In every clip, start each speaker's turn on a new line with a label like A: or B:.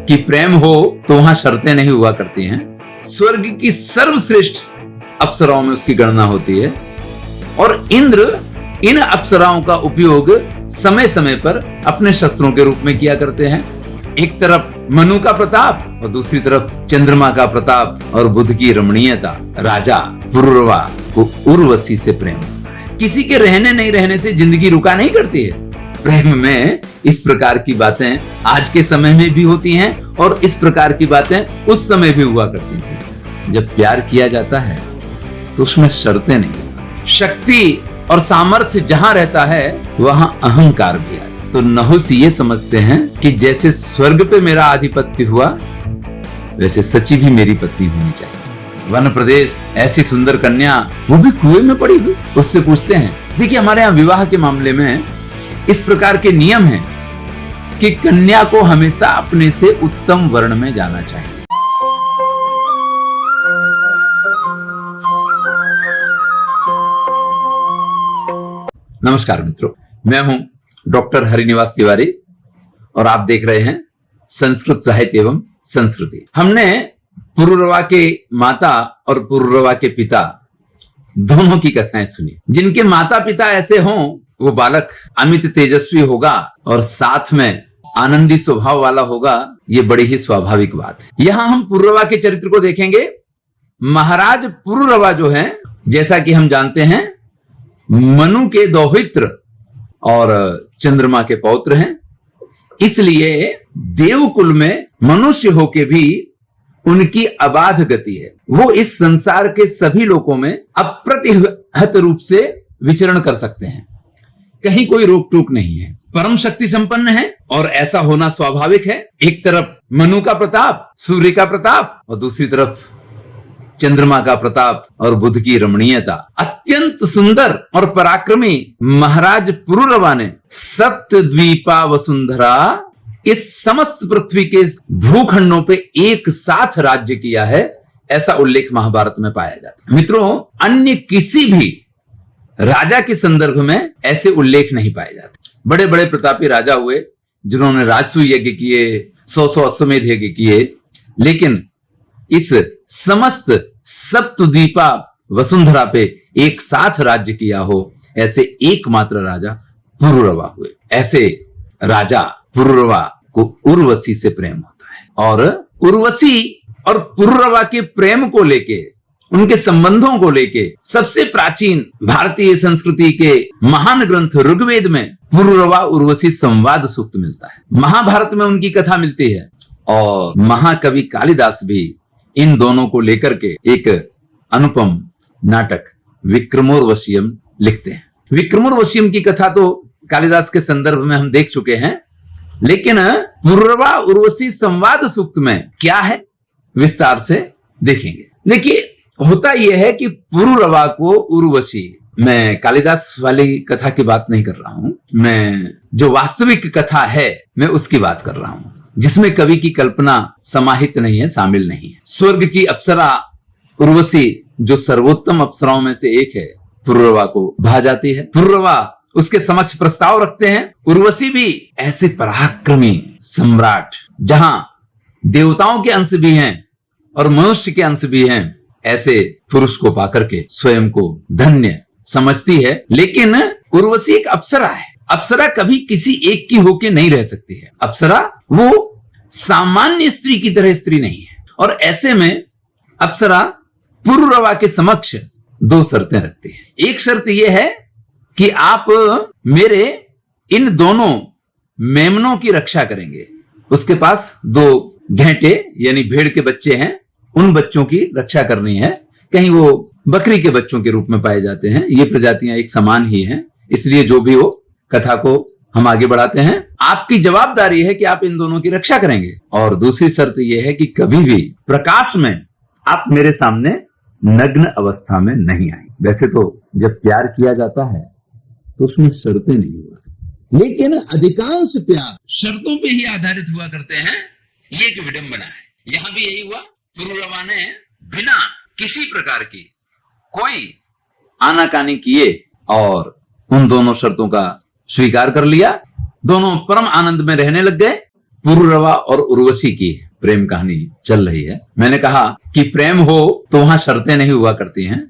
A: कि प्रेम हो तो वहां शर्तें नहीं हुआ करती हैं। स्वर्ग की सर्वश्रेष्ठ अप्सराओं में उसकी गणना होती है और इंद्र इन अप्सराओं का उपयोग समय समय पर अपने शस्त्रों के रूप में किया करते हैं। एक तरफ मनु का प्रताप और दूसरी तरफ चंद्रमा का प्रताप और बुध की रमणीयता। राजा पुरुरवा को उर्वशी से प्रेम, किसी के रहने नहीं रहने से जिंदगी रुका नहीं करती है। प्रेम में इस प्रकार की बातें आज के समय में भी होती हैं और इस प्रकार की बातें उस समय भी हुआ करती थी। जब प्यार किया जाता है तो उसमें शर्तें नहीं, शक्ति और सामर्थ्य जहां रहता है वहां अहंकार भी आता। तो नहुस ये समझते हैं कि जैसे स्वर्ग पे मेरा आधिपत्य हुआ वैसे सची भी मेरी पत्नी होनी चाहिए। वन प्रदेश ऐसी सुंदर कन्या, वो भी कुएं में पड़ी हुई, उससे पूछते हैं। देखिए हमारे यहाँ विवाह के मामले में इस प्रकार के नियम हैं कि कन्या को हमेशा अपने से उत्तम वर्ण में जाना चाहिए। नमस्कार मित्रों, मैं हूं डॉक्टर हरिनिवास तिवारी और आप देख रहे हैं संस्कृत साहित्य एवं संस्कृति। हमने पुरुरवा के माता और पुरुरवा के पिता दोनों की कथाएं सुनी। जिनके माता पिता ऐसे हों वो बालक अमित तेजस्वी होगा और साथ में आनंदी स्वभाव वाला होगा, ये बड़ी ही स्वाभाविक बात है। यहां हम पुरुरवा के चरित्र को देखेंगे। महाराज पुरुरवा जो है, जैसा कि हम जानते हैं, मनु के दौहित्र और चंद्रमा के पौत्र हैं। इसलिए देवकुल में मनुष्य होके भी उनकी अबाध गति है। वो इस संसार के सभी लोकों में अप्रतिहत रूप से विचरण कर सकते हैं, कहीं कोई रोक टोक नहीं है। परम शक्ति संपन्न है और ऐसा होना स्वाभाविक है। एक तरफ मनु का प्रताप, सूर्य का प्रताप और दूसरी तरफ चंद्रमा का प्रताप और बुध की रमणीयता। अत्यंत सुंदर और पराक्रमी महाराज पुरुरवा ने सप्तद्वीपा वसुंधरा, इस समस्त पृथ्वी के भूखंडों पे एक साथ राज्य किया है, ऐसा उल्लेख महाभारत में पाया जाता है। मित्रों, अन्य किसी भी राजा के संदर्भ में ऐसे उल्लेख नहीं पाए जाते। बड़े बड़े प्रतापी राजा हुए जिन्होंने राजसूय यज्ञ किए, 100 अश्वमेध यज्ञ किए, लेकिन इस समस्त सप्तद्वीपा वसुंधरा पे एक साथ राज्य किया हो, ऐसे एकमात्र राजा पुरुरवा हुए। ऐसे राजा पुरुरवा को उर्वशी से प्रेम होता है और उर्वशी और पुरुरवा के प्रेम को लेके, उनके संबंधों को लेके सबसे प्राचीन भारतीय संस्कृति के महान ग्रंथ ऋग्वेद में पुरुरवा उर्वशी संवाद सूक्त मिलता है। महाभारत में उनकी कथा मिलती है और महाकवि कालिदास भी इन दोनों को लेकर के एक अनुपम नाटक विक्रमोर्वशीयम लिखते हैं। विक्रमोर्वशीयम की कथा तो कालिदास के संदर्भ में हम देख चुके हैं, लेकिन पुरुरवा उर्वशी संवाद सूक्त में क्या है विस्तार से देखेंगे। देखिए, होता यह है कि पुरुरवा को उर्वशी, मैं कालिदास वाली कथा की बात नहीं कर रहा हूं, मैं जो वास्तविक कथा है मैं उसकी बात कर रहा हूं, जिसमें कवि की कल्पना समाहित नहीं है, शामिल नहीं है। स्वर्ग की अप्सरा उर्वशी, जो सर्वोत्तम अप्सराओं में से एक है, पुरुरवा को भा जाती है। पुरुरवा उसके समक्ष प्रस्ताव रखते हैं। उर्वशी भी ऐसे पराक्रमी सम्राट, जहां देवताओं के अंश भी हैं और मनुष्य के अंश भी हैं, ऐसे पुरुष को पाकर के स्वयं को धन्य समझती है। लेकिन उर्वशी एक अप्सरा है। अप्सरा कभी किसी एक की होके नहीं रह सकती है। अप्सरा वो सामान्य स्त्री की तरह स्त्री नहीं है और ऐसे में अप्सरा पुरुरवा के समक्ष दो शर्तें रखती है। एक शर्त यह है कि आप मेरे इन दोनों मेमनों की रक्षा करेंगे। उसके पास 2 घेंटे यानी भेड़ के बच्चे हैं, उन बच्चों की रक्षा करनी है। कहीं वो बकरी के बच्चों के रूप में पाए जाते हैं। ये प्रजातियां एक समान ही हैं, इसलिए जो भी हो कथा को हम आगे बढ़ाते हैं। आपकी जवाबदारी है कि आप इन दोनों की रक्षा करेंगे। और दूसरी शर्त यह है कि कभी भी प्रकाश में आप मेरे सामने नग्न अवस्था में नहीं आए। वैसे तो जब प्यार किया जाता है तो उसमें शर्तें नहीं हुआ, लेकिन अधिकांश प्यार शर्तों पे ही आधारित हुआ करते हैं। ये एक विडंबना है। यहां भी यही हुआ। पुरुरवा ने बिना किसी प्रकार की कोई आनाकानी किए और उन दोनों शर्तों का स्वीकार कर लिया। दोनों परम आनंद में रहने लग गए। पुरूरवा और उर्वशी की प्रेम कहानी चल रही है। मैंने कहा कि प्रेम हो तो वहां शर्तें नहीं हुआ करती हैं,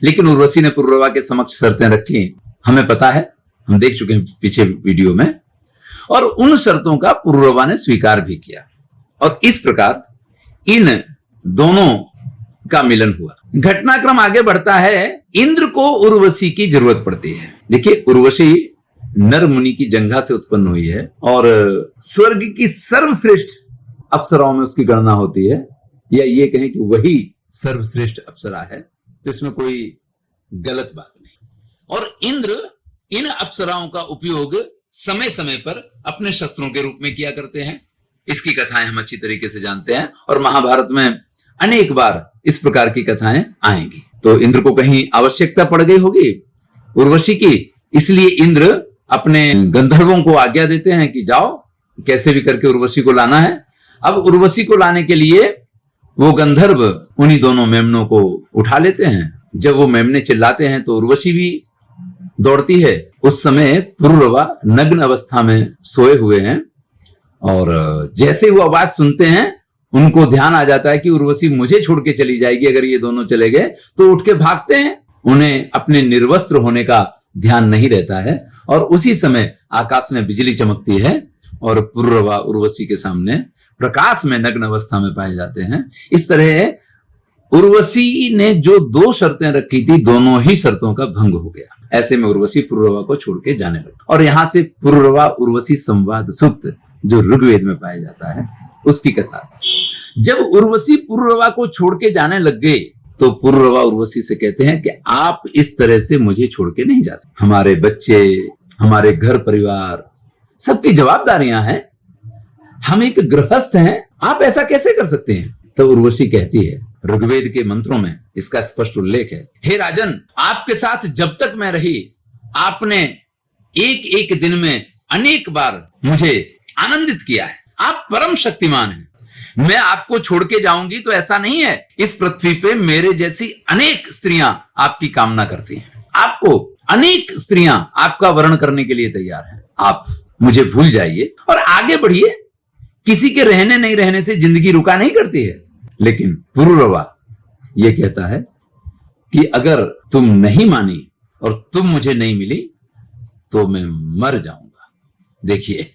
A: लेकिन उर्वशी ने पुरूरवा के समक्ष शर्तें रखी, हमें पता है, हम देख चुके हैं पीछे वीडियो में, और उन शर्तों का पुरूरवा ने स्वीकार भी किया और इस प्रकार इन दोनों का मिलन हुआ। घटनाक्रम आगे बढ़ता है। इंद्र को उर्वशी की जरूरत पड़ती है। देखिए, उर्वशी नर मुनि की जंघा से उत्पन्न हुई है और स्वर्ग की सर्वश्रेष्ठ अप्सराओं में उसकी गणना होती है, या ये कहें कि वही सर्वश्रेष्ठ अप्सरा है, तो इसमें कोई गलत बात नहीं। और इंद्र इन अप्सराओं का उपयोग समय समय पर अपने शस्त्रों के रूप में किया करते हैं। इसकी कथाएं हम अच्छी तरीके से जानते हैं और महाभारत में अनेक बार इस प्रकार की कथाएं आएंगी। तो इंद्र को कहीं आवश्यकता पड़ गई होगी उर्वशी की, इसलिए इंद्र अपने गंधर्वों को आज्ञा देते हैं कि जाओ, कैसे भी करके उर्वशी को लाना है। अब उर्वशी को लाने के लिए वो गंधर्व उन्हीं दोनों मेमनों को उठा लेते हैं। जब वो मेमने चिल्लाते हैं तो उर्वशी भी दौड़ती है। उस समय पुरूरवा नग्न अवस्था में सोए हुए हैं और जैसे वो आवाज सुनते हैं उनको ध्यान आ जाता है कि उर्वशी मुझे छोड़ के चली जाएगी अगर ये दोनों चले गए, तो उठ के भागते हैं। उन्हें अपने निर्वस्त्र होने का ध्यान नहीं रहता है और उसी समय आकाश में बिजली चमकती है और पुरूरवा उर्वशी के सामने प्रकाश में नग्न अवस्था में पाए जाते हैं। इस तरह उर्वशी ने जो दो शर्तें रखी थी, दोनों ही शर्तों का भंग हो गया। ऐसे में उर्वशी पुरूरवा को छोड़ के जाने लगी और यहां से पुरूरवा उर्वशी संवाद सूक्त जो ऋग्वेद में पाया जाता है उसकी कथा। जब उर्वशी पुरूरवा को छोड़ के जाने लग गए तो पुरूरवा उर्वशी से कहते हैं कि आप इस तरह से मुझे छोड़ के नहीं जा सकते, हमारे बच्चे, हमारे घर परिवार, सबकी जवाबदारियां हैं, हम एक गृहस्थ हैं, आप ऐसा कैसे कर सकते हैं। तो उर्वशी कहती है, ऋग्वेद के मंत्रों में इसका स्पष्ट उल्लेख है, हे राजन, आपके साथ जब तक मैं रही आपने एक एक दिन में अनेक बार मुझे आनंदित किया है, आप परम शक्तिमान हैं। मैं आपको छोड़ के जाऊंगी तो ऐसा नहीं है, इस पृथ्वी पे मेरे जैसी अनेक स्त्रियां आपकी कामना करती हैं, आपको अनेक स्त्रियां आपका वर्ण करने के लिए तैयार हैं, आप मुझे भूल जाइए और आगे बढ़िए। किसी के रहने नहीं रहने से जिंदगी रुका नहीं करती है। लेकिन पुरूरवा यह कहता है कि अगर तुम नहीं मानी और तुम मुझे नहीं मिली तो मैं मर जाऊंगा। देखिए,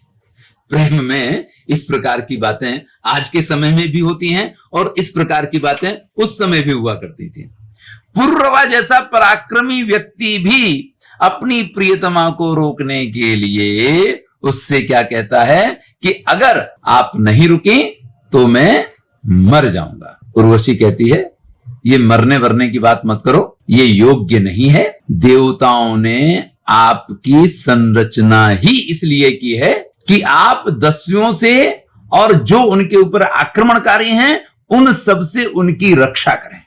A: प्रेम में इस प्रकार की बातें आज के समय में भी होती हैं और इस प्रकार की बातें उस समय भी हुआ करती थी। पुरूरवा जैसा पराक्रमी व्यक्ति भी अपनी प्रियतमा को रोकने के लिए उससे क्या कहता है कि अगर आप नहीं रुकी तो मैं मर जाऊंगा। उर्वशी कहती है, ये मरने वरने की बात मत करो, ये योग्य नहीं है। देवताओं ने आपकी संरचना ही इसलिए की है कि आप दस्युओं से और जो उनके ऊपर आक्रमणकारी हैं उन सब से उनकी रक्षा करें।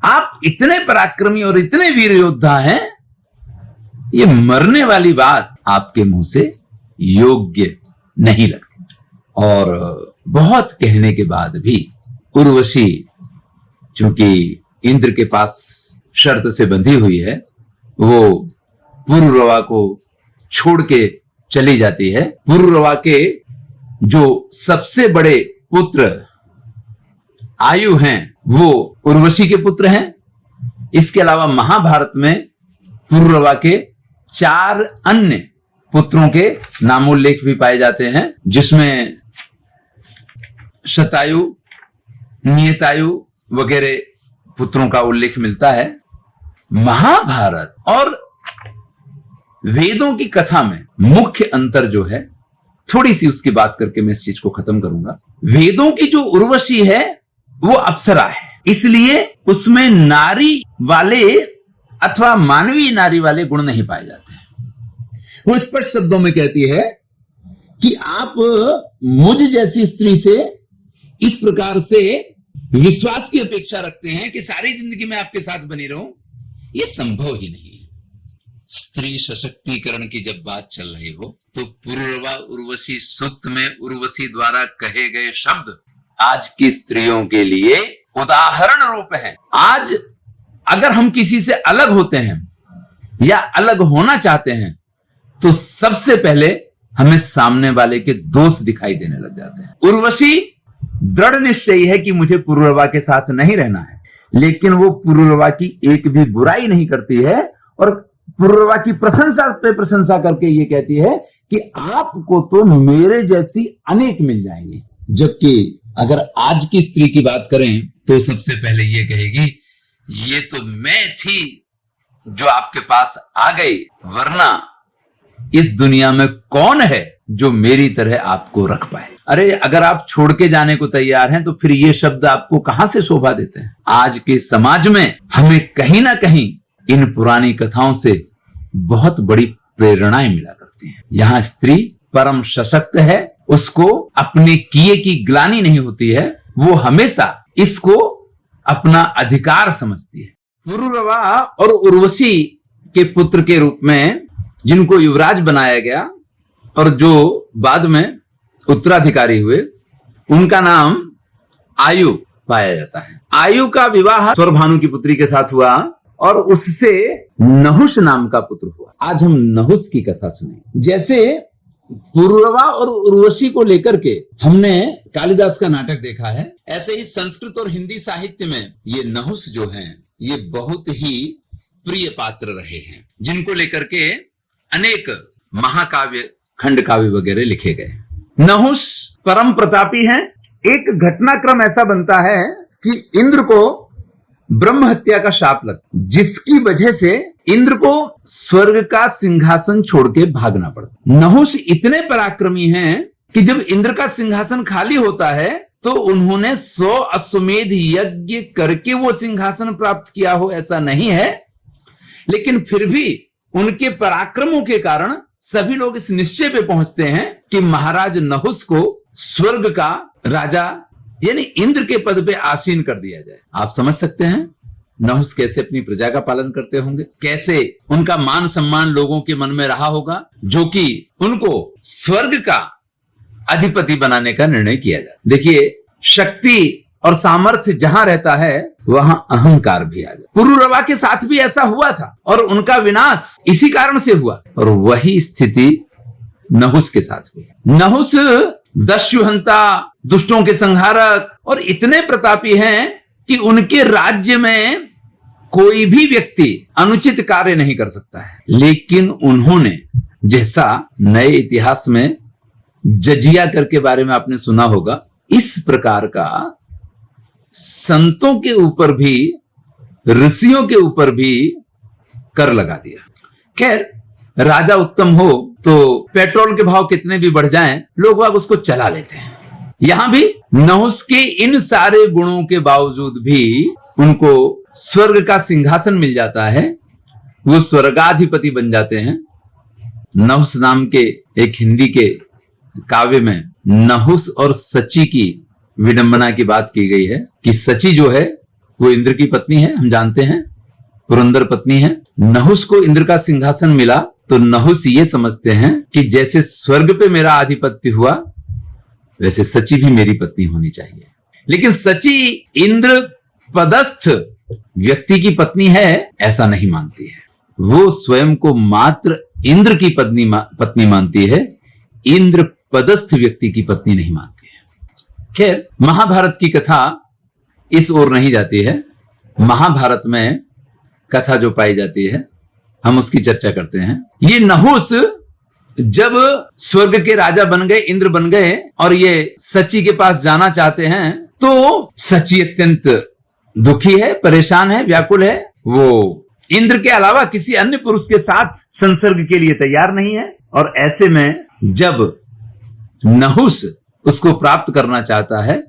A: आप इतने पराक्रमी और इतने वीर योद्धा हैं, ये मरने वाली बात आपके मुंह से योग्य नहीं लगती। और बहुत कहने के बाद भी उर्वशी चूंकि इंद्र के पास शर्त से बंधी हुई है, वो पुरूरवा को छोड़ के चली जाती है। पुरूरवा के जो सबसे बड़े पुत्र आयु हैं वो उर्वशी के पुत्र हैं। इसके अलावा महाभारत में पुरूरवा के 4 अन्य पुत्रों के नामोल्लेख भी पाए जाते हैं, जिसमें शतायु, नियतायु वगैरह पुत्रों का उल्लेख मिलता है। महाभारत और वेदों की कथा में मुख्य अंतर जो है, थोड़ी सी उसकी बात करके मैं इस चीज को खत्म करूंगा। वेदों की जो उर्वशी है वो अप्सरा है, इसलिए उसमें नारी वाले अथवा मानवीय नारी वाले गुण नहीं पाए जाते हैं। वो स्पष्ट शब्दों में कहती है कि आप मुझ जैसी स्त्री से इस प्रकार से विश्वास की अपेक्षा रखते हैं कि सारी जिंदगी में आपके साथ बनी रहूं, यह संभव ही नहीं है। स्त्री सशक्तिकरण की जब बात चल रही हो तो पुरूरवा उर्वशी सूक्त में उर्वशी द्वारा कहे गए शब्द आज की स्त्रियों के लिए उदाहरण रूप है। आज अगर हम किसी से अलग होते हैं या अलग होना चाहते हैं तो सबसे पहले हमें सामने वाले के दोष दिखाई देने लग जाते हैं। उर्वशी दृढ़ निश्चयी है कि मुझे पुरूरवा के साथ नहीं रहना है, लेकिन वो पुरूरवा की एक भी बुराई नहीं करती है और पुरूरवा की प्रशंसा पे प्रशंसा करके ये कहती है कि आपको तो मेरे जैसी अनेक मिल जाएंगे। जबकि अगर आज की स्त्री की बात करें तो सबसे पहले ये कहेगी, ये तो मैं थी जो आपके पास आ गई, वरना इस दुनिया में कौन है जो मेरी तरह आपको रख पाए। अरे अगर आप छोड़ के जाने को तैयार हैं तो फिर ये शब्द आपको कहां से शोभा देते हैं। आज के समाज में हमें कहीं ना कहीं इन पुरानी कथाओं से बहुत बड़ी प्रेरणाएं मिला करती हैं। यहाँ स्त्री परम सशक्त है, उसको अपने किए की ग्लानि नहीं होती है, वो हमेशा इसको अपना अधिकार समझती है। पुरूरवा और उर्वशी के पुत्र के रूप में जिनको युवराज बनाया गया और जो बाद में उत्तराधिकारी हुए, उनका नाम आयु पाया जाता है। आयु का विवाह स्वरभानु की पुत्री के साथ हुआ और उससे नहुष नाम का पुत्र हुआ। आज हम नहुष की कथा सुने। जैसे पुरूरवा और उर्वशी को लेकर के हमने कालिदास का नाटक देखा है, ऐसे ही संस्कृत और हिंदी साहित्य में ये नहुष जो हैं, ये बहुत ही प्रिय पात्र रहे हैं, जिनको लेकर के अनेक महाकाव्य, खंड काव्य वगैरह लिखे गए। नहुष परम प्रतापी हैं। एक घटनाक्रम ऐसा बनता है कि इंद्र को ब्रह्म हत्या का शाप लगा, जिसकी वजह से इंद्र को स्वर्ग का सिंहासन छोड़ के भागना पड़ता। नहुष इतने पराक्रमी हैं कि जब इंद्र का सिंहासन खाली होता है तो उन्होंने 100 अश्वमेध यज्ञ करके वो सिंहासन प्राप्त किया हो, ऐसा नहीं है, लेकिन फिर भी उनके पराक्रमों के कारण सभी लोग इस निश्चय पे पहुंचते हैं कि महाराज नहुष को स्वर्ग का राजा यानी इंद्र के पद पे आसीन कर दिया जाए। आप समझ सकते हैं नहुष कैसे अपनी प्रजा का पालन करते होंगे, कैसे उनका मान सम्मान लोगों के मन में रहा होगा, जो कि उनको स्वर्ग का अधिपति बनाने का निर्णय किया जाए। देखिए, शक्ति और सामर्थ्य जहां रहता है वहां अहंकार भी आ जाए। पुरूरवा के साथ भी ऐसा हुआ था और उनका विनाश इसी कारण से हुआ, और वही स्थिति नहुष के साथ हुई। नहुष दस्युहंता, दुष्टों के संहारक और इतने प्रतापी हैं कि उनके राज्य में कोई भी व्यक्ति अनुचित कार्य नहीं कर सकता है। लेकिन उन्होंने, जैसा नए इतिहास में जजिया कर के बारे में आपने सुना होगा, इस प्रकार का संतों के ऊपर भी, ऋषियों के ऊपर भी कर लगा दिया। खैर, राजा उत्तम हो तो पेट्रोल के भाव कितने भी बढ़ जाएं, लोग वाग उसको चला लेते हैं। यहां भी नहुष के इन सारे गुणों के बावजूद भी उनको स्वर्ग का सिंहासन मिल जाता है, वो स्वर्गाधिपति बन जाते हैं। नहुष नाम के एक हिंदी के काव्य में नहुष और सची की विडंबना की बात की गई है कि सची जो है वो इंद्र की पत्नी है, हम जानते हैं, पुरंदर पत्नी है। नहुष को इंद्र का सिंहासन मिला तो नहुष ये समझते हैं कि जैसे स्वर्ग पे मेरा आधिपत्य हुआ वैसे सची भी मेरी पत्नी होनी चाहिए। लेकिन सची इंद्र पदस्थ व्यक्ति की पत्नी है ऐसा नहीं मानती है, वो स्वयं को मात्र इंद्र की पत्नी मानती है, इंद्र पदस्थ व्यक्ति की पत्नी नहीं मानती है। खैर, महाभारत की कथा इस ओर नहीं जाती है। महाभारत में कथा जो पाई जाती है हम उसकी चर्चा करते हैं। ये नहुष जब स्वर्ग के राजा बन गए, इंद्र बन गए, और ये सची के पास जाना चाहते हैं तो सची अत्यंत दुखी है, परेशान है, व्याकुल है। वो इंद्र के अलावा किसी अन्य पुरुष के साथ संसर्ग के लिए तैयार नहीं है। और ऐसे में जब नहुष उसको प्राप्त करना चाहता है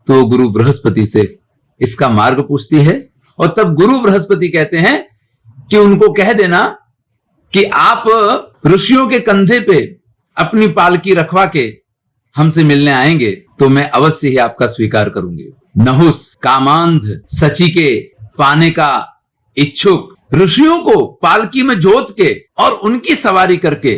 A: तो गुरु बृहस्पति से इसका मार्ग पूछती है, और तब गुरु बृहस्पति कहते हैं कि उनको कह देना कि आप ऋषियों के कंधे पे अपनी पालकी रखवा के हमसे मिलने आएंगे तो मैं अवश्य ही आपका स्वीकार करूंगी। नहुष कामांध, सची के पाने का इच्छुक, ऋषियों को पालकी में जोत के और उनकी सवारी करके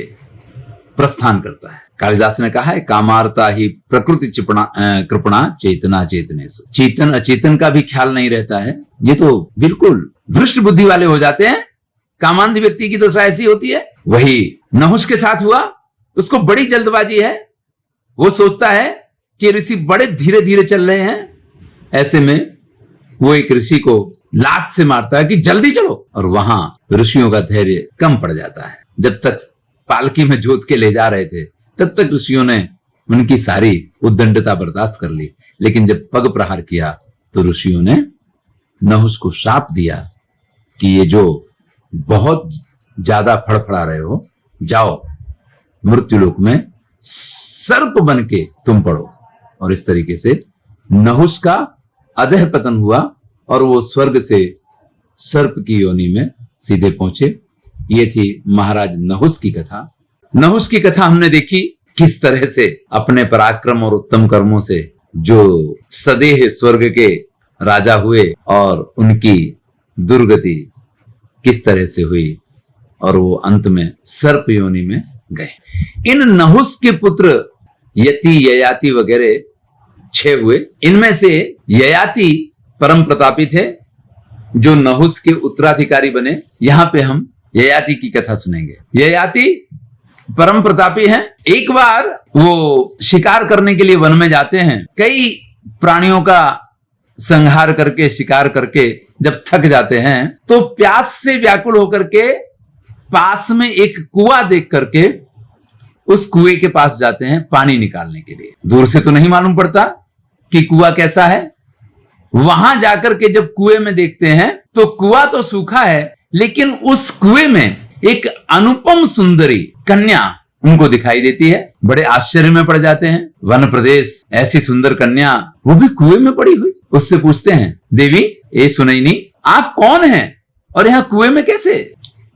A: प्रस्थान करता है। कालिदास ने कहा है, कामार्ता ही प्रकृति कृपणा चेतना चेतनेषु। चेतन अचेतन का भी ख्याल नहीं रहता है। ये तो बिल्कुल भ्रष्ट बुद्धि वाले हो जाते हैं। कामांध व्यक्ति की दशा ऐसी होती है। वही नहुष के साथ हुआ। उसको बड़ी जल्दबाजी है, वो सोचता है कि ऋषि बड़े धीरे धीरे चल रहे हैं। ऐसे में वो एक ऋषि को लात से मारता है कि जल्दी चलो, और वहां ऋषियों का धैर्य कम पड़ जाता है। जब तक पालकी में जोत के ले जा रहे थे तब तक ऋषियों ने उनकी सारी उद्दंडता बर्दाश्त कर ली, लेकिन जब पग प्रहार किया तो ऋषियों ने नहुष को शाप दिया कि ये जो बहुत ज्यादा फड़फड़ा रहे हो, जाओ मृत्युलोक में सर्प बन के तुम पड़ो। और इस तरीके से नहुष का अधः पतन हुआ और वो स्वर्ग से सर्प की योनि में सीधे पहुंचे। ये थी महाराज नहुष की कथा। नहुष की कथा हमने देखी किस तरह से अपने पराक्रम और उत्तम कर्मों से जो सदेह स्वर्ग के राजा हुए और उनकी दुर्गति किस तरह से हुई और वो अंत में सर्प योनि में गए। इन नहुष के पुत्र यति, ययाति वगैरह 6 हुए। इनमें से ययाति परम प्रतापी थे जो नहुष के उत्तराधिकारी बने। यहां पे हम ययाति की कथा सुनेंगे। ययाति परम प्रतापी हैं। एक बार वो शिकार करने के लिए वन में जाते हैं। कई प्राणियों का संहार करके, शिकार करके जब थक जाते हैं तो प्यास से व्याकुल होकर के पास में एक कुआं देख करके उस कुएं के पास जाते हैं पानी निकालने के लिए। दूर से तो नहीं मालूम पड़ता कि कुआं कैसा है। वहां जाकर के जब कुएं में देखते हैं तो कुआं तो सूखा है, लेकिन उस कुएं में एक अनुपम सुंदरी कन्या उनको दिखाई देती है। बड़े आश्चर्य में पड़ जाते हैं। वन प्रदेश, ऐसी सुंदर कन्या, वो भी कुएं में पड़ी हुई। उससे पूछते हैं, देवी ए सुनैनी, आप कौन हैं और यहाँ कुएं में कैसे?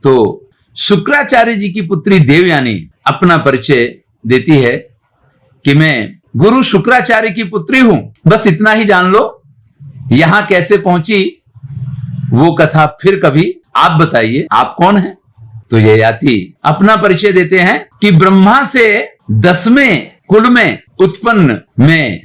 A: तो शुक्राचार्य जी की पुत्री देवयानी अपना परिचय देती है कि मैं गुरु शुक्राचार्य की पुत्री हूं, बस इतना ही जान लो। यहां कैसे पहुंची वो कथा फिर कभी आप बताइए, आप कौन हैं? तो ययाति अपना परिचय देते हैं कि ब्रह्मा से 10वें कुल में उत्पन्न मैं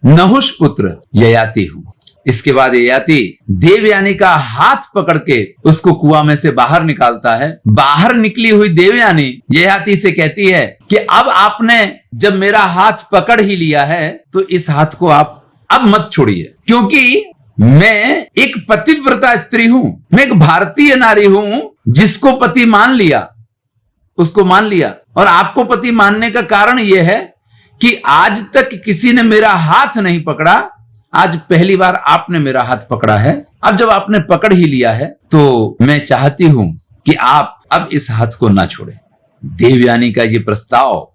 A: नहुष पुत्र ययाति हूं। इसके बाद ययाति देवयानी का हाथ पकड़ के उसको कुआं में से बाहर निकालता है। बाहर निकली हुई देवयानी ययाति से कहती है कि अब आपने जब मेरा हाथ पकड़ ही लिया है तो इस हाथ को आप अब मत छोड़िए, क्योंकि मैं एक पतिव्रता स्त्री हूं, मैं एक भारतीय नारी हूं जिसको पति मान लिया, उसको मान लिया। और आपको पति मानने का कारण यह है कि आज तक किसी ने मेरा हाथ नहीं पकड़ा, आज पहली बार आपने मेरा हाथ पकड़ा है। अब जब आपने पकड़ ही लिया है तो मैं चाहती हूं कि आप अब इस हाथ को ना छोड़ें। देवयानी का यह प्रस्ताव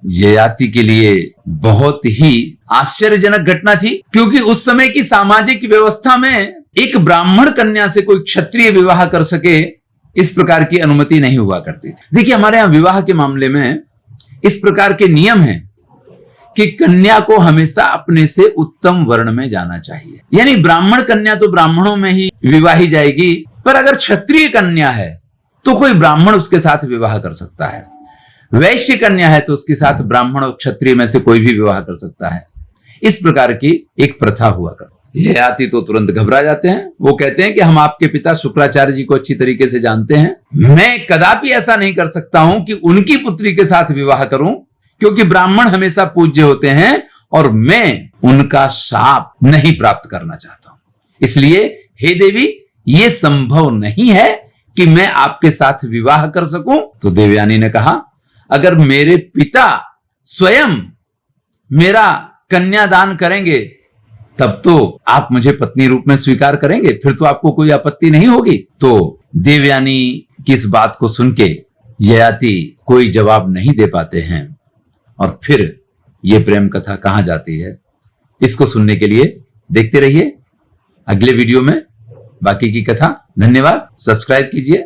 A: ययाति के लिए बहुत ही आश्चर्यजनक घटना थी, क्योंकि उस समय की सामाजिक व्यवस्था में एक ब्राह्मण कन्या से कोई क्षत्रिय विवाह कर सके, इस प्रकार की अनुमति नहीं हुआ करती थी। देखिए, हमारे यहां विवाह के मामले में इस प्रकार के नियम हैं कि कन्या को हमेशा अपने से उत्तम वर्ण में जाना चाहिए। यानी ब्राह्मण कन्या तो ब्राह्मणों में ही विवाही जाएगी, पर अगर क्षत्रिय कन्या है तो कोई ब्राह्मण उसके साथ विवाह कर सकता है। वैश्य कन्या है तो उसके साथ ब्राह्मण और क्षत्रिय में से कोई भी विवाह कर सकता है। इस प्रकार की एक प्रथा हुआ कर। ययाति तो तुरंत घबरा जाते हैं। वो कहते हैं कि हम आपके पिता शुक्राचार्य जी को अच्छी तरीके से जानते हैं, मैं कदापि ऐसा नहीं कर सकता हूं कि उनकी पुत्री के साथ विवाह करूं, क्योंकि ब्राह्मण हमेशा पूज्य होते हैं और मैं उनका शाप नहीं प्राप्त करना चाहता हूं। इसलिए हे देवी, ये संभव नहीं है कि मैं आपके साथ विवाह कर सकूं। तो देवयानी ने कहा, अगर मेरे पिता स्वयं मेरा कन्यादान करेंगे तब तो आप मुझे पत्नी रूप में स्वीकार करेंगे, फिर तो आपको कोई आपत्ति नहीं होगी। तो देवयानी की इस बात को सुन के ययाति कोई जवाब नहीं दे पाते हैं और फिर ये प्रेम कथा कहां जाती है, इसको सुनने के लिए देखते रहिए अगले वीडियो में बाकी की कथा। धन्यवाद। सब्सक्राइब कीजिए।